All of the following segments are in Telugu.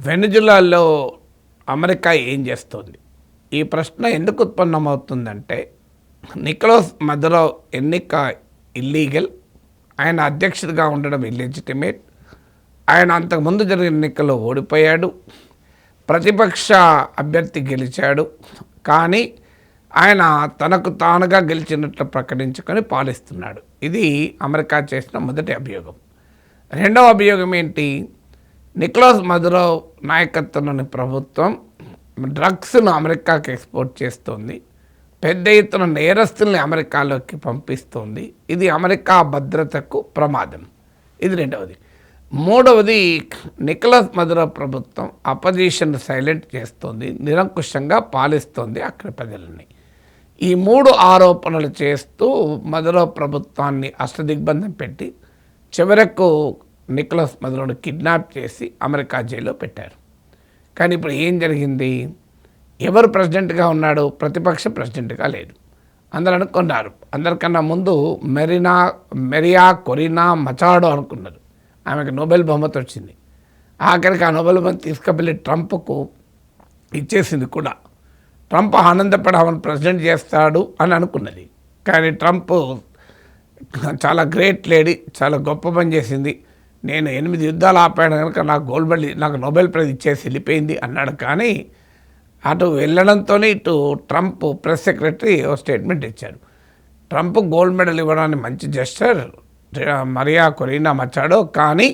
వెనుజులాలో అమెరికా ఏం చేస్తోంది? ఈ ప్రశ్న ఎందుకు ఉత్పన్నమవుతుందంటే, నికోలస్ మదురో ఎన్నిక ఇల్లీగల్, ఆయన అధ్యక్షుడిగా ఉండడం ఇల్లెజిటిమేట్, ఆయన అంతకుముందు జరిగిన ఎన్నికల్లో ఓడిపోయాడు, ప్రతిపక్ష అభ్యర్థి గెలిచాడు, కానీ ఆయన తనకు తానుగా గెలిచినట్లు ప్రకటించుకొని పాలిస్తున్నాడు. ఇది అమెరికా చేసిన మొదటి అభియోగం. రెండవ అభియోగం ఏంటి? నికోలస్ మదురో నాయకత్వంలోని ప్రభుత్వం డ్రగ్స్ను అమెరికాకి ఎక్స్పోర్ట్ చేస్తోంది, పెద్ద ఎత్తున నేరస్తుల్ని అమెరికాలోకి పంపిస్తోంది. ఇది అమెరికా భద్రతకు ప్రమాదం. ఇది రెండవది. మూడవది, నికోలస్ మదురో ప్రభుత్వం అపోజిషన్ సైలెంట్ చేస్తోంది, నిరంకుశంగా పాలిస్తోంది అక్కడి ప్రజలని. ఈ మూడు ఆరోపణలు చేస్తూ మదురో ప్రభుత్వాన్ని అష్టదిగ్బంధం పెట్టి చివరకు నికోలస్ మదురోను కిడ్నాప్ చేసి అమెరికా జైల్లో పెట్టారు. కానీ ఇప్పుడు ఏం జరిగింది? ఎవరు ప్రెసిడెంట్గా ఉన్నాడు? ప్రతిపక్ష ప్రెసిడెంట్గా లేదు. అందరూ అనుకున్నారు. అందరికన్నా ముందు మెరియా కొరినా మచాడో అనుకున్నారు. ఆమెకు నోబెల్ బహుమతి వచ్చింది. ఆఖరికి ఆ నోబెల్ బహుమతి తీసుకువెళ్ళి ట్రంప్కు ఇచ్చేసింది కూడా. ట్రంప్ ఆనందపడి ఆమెను ప్రెసిడెంట్ చేస్తాడు అని అనుకున్నది. కానీ ట్రంప్ చాలా గ్రేట్ లేడీ, చాలా గొప్ప పని చేసింది, నేను 8 యుద్ధాలు ఆపాను కనుక నాకు నోబెల్ ప్రైజ్ ఇచ్చేసి వెళ్ళిపోయింది అన్నాడు. కానీ అటు వెళ్ళడంతోనే ఇటు ట్రంప్ ప్రెస్ సెక్రటరీ ఓ స్టేట్మెంట్ ఇచ్చాడు. ట్రంప్ గోల్డ్ మెడల్ ఇవ్వడానికి మంచి జెస్చర్ మరియా కొరినా మచాడో, కానీ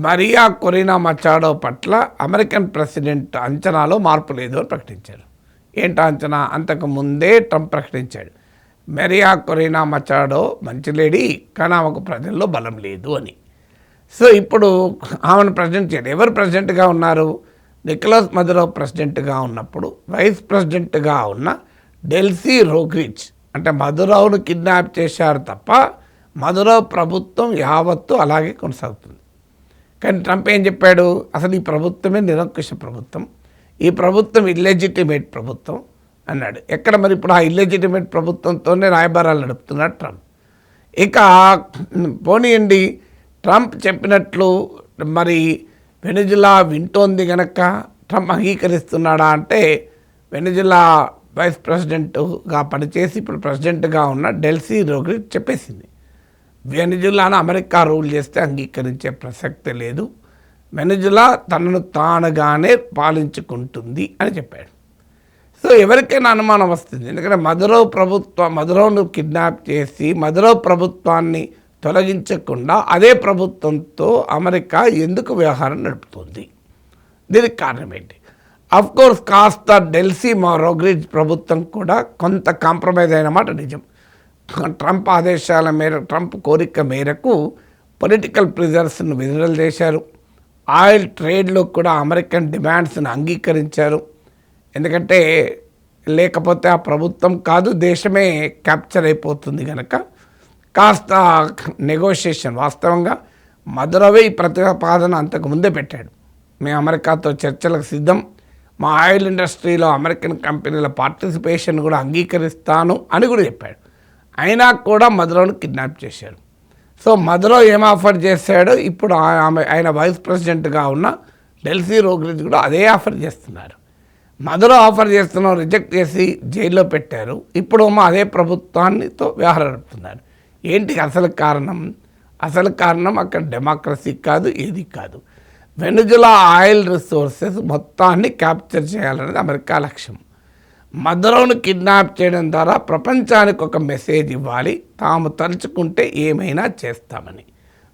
మరియా కొరినా మచాడో పట్ల అమెరికన్ ప్రెసిడెంట్ అంచనాలో మార్పు లేదు అని ప్రకటించారు. ఏంటో అంచనా? అంతకు ముందే ట్రంప్ ప్రకటించాడు, మరియా కొరినా మచాడో మంచి లేడీ, కానీ ఆమెకు ప్రజల్లో బలం లేదు అని. సో ఇప్పుడు ఆమెను ప్రెసిడెంట్ చేయాలి. ఎవరు ప్రెసిడెంట్గా ఉన్నారు? నికోలస్ మదురో ప్రెసిడెంట్గా ఉన్నప్పుడు వైస్ ప్రెసిడెంట్గా ఉన్న డెల్సీ రోడ్రిగ్స్, అంటే మదురోను కిడ్నాప్ చేశారు తప్ప మదురో ప్రభుత్వం యావత్తు అలాగే కొనసాగుతుంది. కానీ ట్రంప్ ఏం చెప్పాడు? అసలు ఈ ప్రభుత్వమే నిరంకుశ ప్రభుత్వం, ఈ ప్రభుత్వం ఇల్లెజిటిమేట్ ప్రభుత్వం అన్నాడు. ఎక్కడ మరి ఇప్పుడు ఆ ఇల్లెజిటిమేట్ ప్రభుత్వంతోనే రాయబారాలు నడుపుతున్నాడు ట్రంప్. ఇక పోనీయండి, ట్రంప్ చెప్పినట్లు మరి వెనుజులా వింటోంది కనుక ట్రంప్ అంగీకరిస్తున్నాడా అంటే, వెనుజులా వైస్ ప్రెసిడెంట్గా పనిచేసి ఇప్పుడు ప్రెసిడెంట్గా ఉన్న డెల్సీ రోడ్రిగ్స్ చెప్పేసింది, వెనుజులాను అమెరికా రూల్ చేస్తే అంగీకరించే ప్రసక్తే లేదు, వెనుజులా తనను తానుగానే పాలించుకుంటుంది అని చెప్పాడు. సో ఎవరికైనా అనుమానం వస్తుంది, ఎందుకంటే మదురోను కిడ్నాప్ చేసి మదురో ప్రభుత్వాన్ని తొలగించకుండా అదే ప్రభుత్వంతో అమెరికా ఎందుకు వ్యవహారం నడుపుతుంది? దీనికి కారణం ఏంటి? అఫ్కోర్స్ కాస్త డెల్సీ రోడ్రిగ్స్ ప్రభుత్వం కూడా కొంత కాంప్రమైజ్ అయిన మాట నిజం. ట్రంప్ ఆదేశాల మేరకు, ట్రంప్ కోరిక మేరకు పొలిటికల్ ప్రిజనర్స్ను విడుదల చేశారు. ఆయిల్ ట్రేడ్లో కూడా అమెరికన్ డిమాండ్స్ను అంగీకరించారు. ఎందుకంటే లేకపోతే ఆ ప్రభుత్వం కాదు, దేశమే క్యాప్చర్ అయిపోతుంది కనుక కాస్త నెగోషియేషన్. వాస్తవంగా మదురోవే ఈ ప్రతిపాదన అంతకు ముందే పెట్టాడు, మేము అమెరికాతో చర్చలకు సిద్ధం, మా ఆయిల్ ఇండస్ట్రీలో అమెరికన్ కంపెనీల పార్టిసిపేషన్ కూడా అంగీకరిస్తాను అని కూడా చెప్పాడు. అయినా కూడా మదురోను కిడ్నాప్ చేశారు. సో మదురో ఏం ఆఫర్ చేశాడో ఇప్పుడు ఆయన వైస్ ప్రెసిడెంట్గా ఉన్న డెల్సీ రోడ్రిగ్స్ కూడా అదే ఆఫర్ చేస్తున్నారు. మదురో ఆఫర్ చేస్తున్నాం రిజెక్ట్ చేసి జైల్లో పెట్టారు. ఇప్పుడు అదే ప్రభుత్వాన్నితో వ్యవహారం నడుపుతున్నారు. ఏంటి అసలు కారణం? అసలు కారణం అక్కడ డెమోక్రసీ కాదు, ఏది కాదు. వెనుజులా ఆయిల్ రిసోర్సెస్ మొత్తాన్ని క్యాప్చర్ చేయాలనేది అమెరికా లక్ష్యం. మదురోను కిడ్నాప్ చేయడం ద్వారా ప్రపంచానికి ఒక మెసేజ్ ఇవ్వాలి, తాము తలుచుకుంటే ఏమైనా చేస్తామని.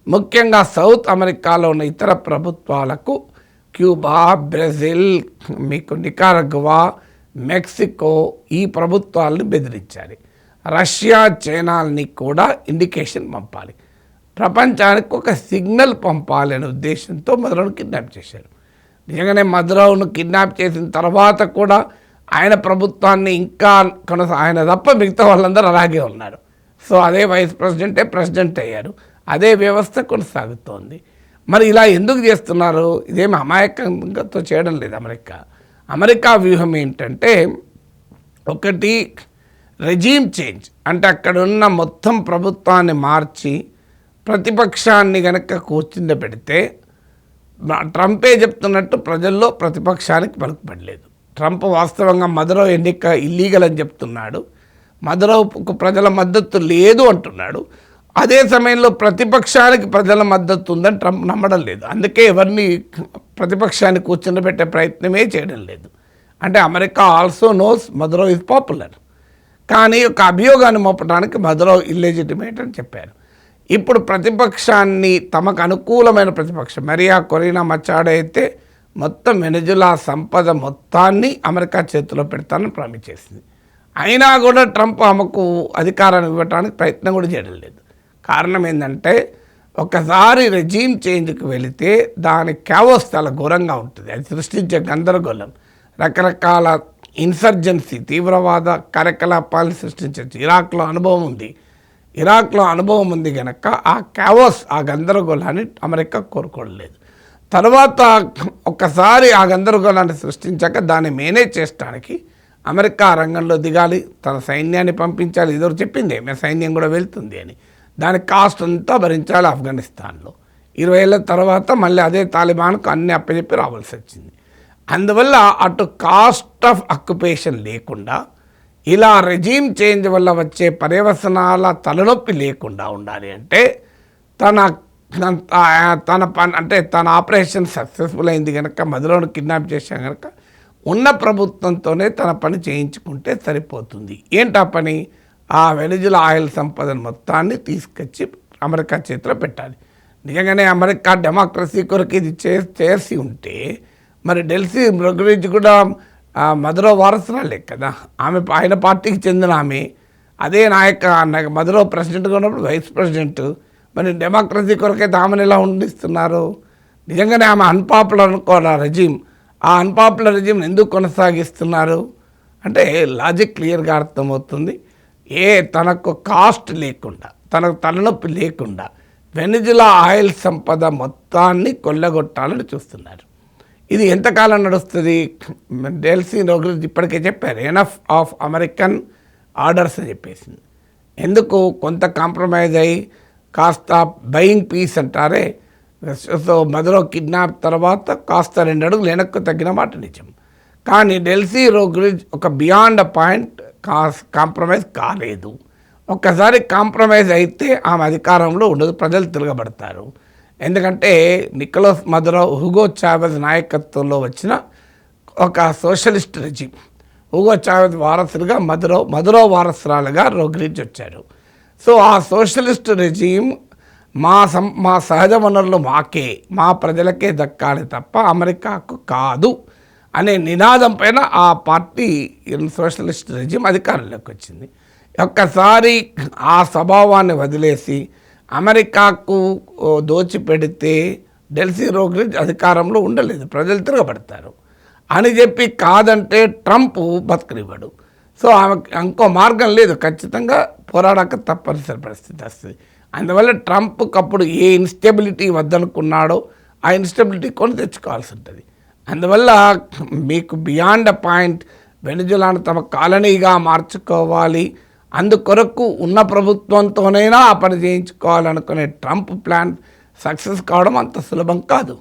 ముఖ్యంగా సౌత్ అమెరికాలో ఉన్న ఇతర ప్రభుత్వాలకు, క్యూబా, బ్రెజిల్, మీకు నికారగ్వా, మెక్సికో, ఈ ప్రభుత్వాలను బెదిరించాలి. రష్యా, చైనాల్ని కూడా ఇండికేషన్ పంపాలి, ప్రపంచానికి ఒక సిగ్నల్ పంపాలి అనే ఉద్దేశంతో మదురోను కిడ్నాప్ చేశారు. నిజంగానే మదురోను కిడ్నాప్ చేసిన తర్వాత కూడా ఆయన ప్రభుత్వాన్ని ఇంకా ఆయన తప్ప మిగతా వాళ్ళందరూ అలాగే ఉన్నారు. సో అదే వైస్ ప్రెసిడెంట్ అయ్యారు, అదే వ్యవస్థ కొనసాగుతోంది. మరి ఇలా ఎందుకు చేస్తున్నారు? ఇదేమి అమాయకంతో చేయడం లేదు అమెరికా వ్యూహం ఏంటంటే, ఒకటి రెజీమ్ చేంజ్, అంటే అక్కడున్న మొత్తం ప్రభుత్వాన్ని మార్చి ప్రతిపక్షాన్ని కనుక కూర్చుండబెడితే ట్రంపే చెప్తున్నట్టు ప్రజల్లో ప్రతిపక్షానికి పలుకుపడలేదు. ట్రంప్ వాస్తవంగా మదురో ఎన్నిక ఇల్లీగల్ అని చెప్తున్నాడు, మదురోకు ప్రజల మద్దతు లేదు అంటున్నాడు. అదే సమయంలో ప్రతిపక్షానికి ప్రజల మద్దతు ఉందని ట్రంప్ నమ్మడం లేదు. అందుకే ఎవరిని ప్రతిపక్షాన్ని కూర్చుండబెట్టే ప్రయత్నమే చేయడం లేదు. అంటే America also knows Maduro is popular, కానీ ఒక అభియోగాన్ని మోపడానికి మదురో ఇల్లెజిటిమేట్ అని చెప్పారు. ఇప్పుడు ప్రతిపక్షాన్ని తమకు అనుకూలమైన ప్రతిపక్షం మరియా కొరీనా మచాడో అయితే మొత్తం వెనెజులా సంపద మొత్తాన్ని అమెరికా చేతిలో పెడతానని ప్రామిస్ చేసింది. అయినా కూడా ట్రంప్ ఆమెకు అధికారాన్ని ఇవ్వడానికి ప్రయత్నం కూడా చేయడం లేదు. కారణం ఏంటంటే ఒకసారి రెజీమ్ చేంజ్కి వెళితే దాని క్యావోస్ చాలా ఘోరంగా ఉంటుంది. అది సృష్టించే గందరగోళం, రకరకాల ఇన్సర్జెన్సీ తీవ్రవాద కార్యకలాపాలను సృష్టించవచ్చు. ఇరాక్లో అనుభవం ఉంది కనుక ఆ క్యావోస్, ఆ గందరగోళాన్ని అమెరికా కోరుకోలేదు. తర్వాత ఒక్కసారి ఆ గందరగోళాన్ని సృష్టించాక దాన్ని మేనేజ్ చేయడానికి అమెరికా రంగంలో దిగాలి, తన సైన్యాన్ని పంపించాలి. ఇదో చెప్పింది మేము సైన్యం కూడా వెళ్తుంది అని. దాని కాస్ట్ అంతా భరించాలి. ఆఫ్ఘనిస్తాన్లో 20 ఏళ్ళ తర్వాత మళ్ళీ అదే తాలిబాన్కు అన్ని అప్పచెప్పి రావాల్సి వచ్చింది. అందువల్ల అటు కాస్ట్ ఆఫ్ ఆక్యుపేషన్ లేకుండా, ఇలా రెజీమ్ చేంజ్ వల్ల వచ్చే పర్యవసనాల తలనొప్పి లేకుండా ఉండాలి అంటే తన ఆపరేషన్ సక్సెస్ఫుల్ అయింది కనుక, మదురోను కిడ్నాప్ చేశాం కనుక ఉన్న ప్రభుత్వంతోనే తన పని చేయించుకుంటే సరిపోతుంది. ఏంటా పని? ఆ వెనిజులా ఆయిల్ సంపదను మొత్తాన్ని తీసుకొచ్చి అమెరికా చేతిలో పెట్టాలి. నిజంగానే అమెరికా డెమోక్రసీ కొరకు ఇది చేసి ఉంటే మరి డెల్సీ రొడ్రిగ్జ్ కూడా మదురో వారసురాలే కదా. ఆయన పార్టీకి చెందిన ఆమె. అదే మదురో ప్రెసిడెంట్గా ఉన్నప్పుడు వైస్ ప్రెసిడెంట్. మరి డెమోక్రసీ కొరకైతే ఆమెను ఎలా ఉండిస్తున్నారు? నిజంగానే ఆమె అన్పాపులర్ అనుకోవాలి రెజీమ్. ఆ అన్పాపులర్ రెజీమ్ని ఎందుకు కొనసాగిస్తున్నారు అంటే లాజిక్ క్లియర్గా అర్థమవుతుంది. తనకు కాస్ట్ లేకుండా, తనకు తలనొప్పి లేకుండా వెనిజులా ఆయిల్ సంపద మొత్తాన్ని కొల్లగొట్టాలని చూస్తున్నారు. ఇది ఎంతకాలం నడుస్తుంది? డెల్సీ రొడ్రిగ్జ్ ఇప్పటికే చెప్పారు, ఎనఫ్ ఆఫ్ అమెరికన్ ఆర్డర్స్ అని చెప్పేసింది. ఎందుకు కొంత కాంప్రమైజ్ అయ్యి కాస్త బయింగ్ పీస్ అంటారే. సో మదురో కిడ్నాప్ తర్వాత కాస్త 2 అడుగులు వెనక్కు తగ్గిన మాట నిజం. కానీ డెల్సీ రొడ్రిగ్జ్ ఒక బియాండ్ అ పాయింట్ కాంప్రమైజ్ కాలేదు. ఒక్కసారి కాంప్రమైజ్ అయితే ఆమె అధికారంలో ఉండదు, ప్రజలు తిరగబడతారు. ఎందుకంటే నికోలస్ మదురో, హుగో చావెజ్ నాయకత్వంలో వచ్చిన ఒక సోషలిస్ట్ రెజీమ్. హుగో చావెజ్ వారసులుగా మదురో వారసురాలుగా రొడ్రిగ్జ్ వచ్చారు. సో ఆ సోషలిస్ట్ రెజీమ్ మా సహజ వనరులు మాకే, మా ప్రజలకే దక్కాలి తప్ప అమెరికాకు కాదు అనే నినాదం పైన ఆ పార్టీ సోషలిస్ట్ రెజీమ్ అధికారంలోకి వచ్చింది. ఒక్కసారి ఆ స్వభావాన్ని వదిలేసి అమెరికాకు దోచిపెడితే డెల్సీ రొడ్రిగ్జ్ అధికారంలో ఉండలేదు, ప్రజలు తిరగబడతారు అని చెప్పి కాదంటే ట్రంప్ బతకనివ్వడు. సో ఆమెకు ఇంకో మార్గం లేదు, ఖచ్చితంగా పోరాడక తప్పనిసరి పరిస్థితి వస్తుంది. అందువల్ల ట్రంప్కి అప్పుడు ఏ ఇన్స్టెబిలిటీ వద్దనుకున్నాడో ఆ ఇన్స్టెబిలిటీ కొని తెచ్చుకోవాల్సి ఉంటుంది. అందువల్ల మీకు బియాండ్ అ పాయింట్ వెనిజులాను తమ కాలనీగా మార్చుకోవాలి, అందుకొరకు ఉన్న ప్రభుత్వంతోనైనా ఆ పని చేయించుకోవాలనుకునే ట్రంప్ ప్లాన్ సక్సెస్ కావడం అంత సులభం కాదు.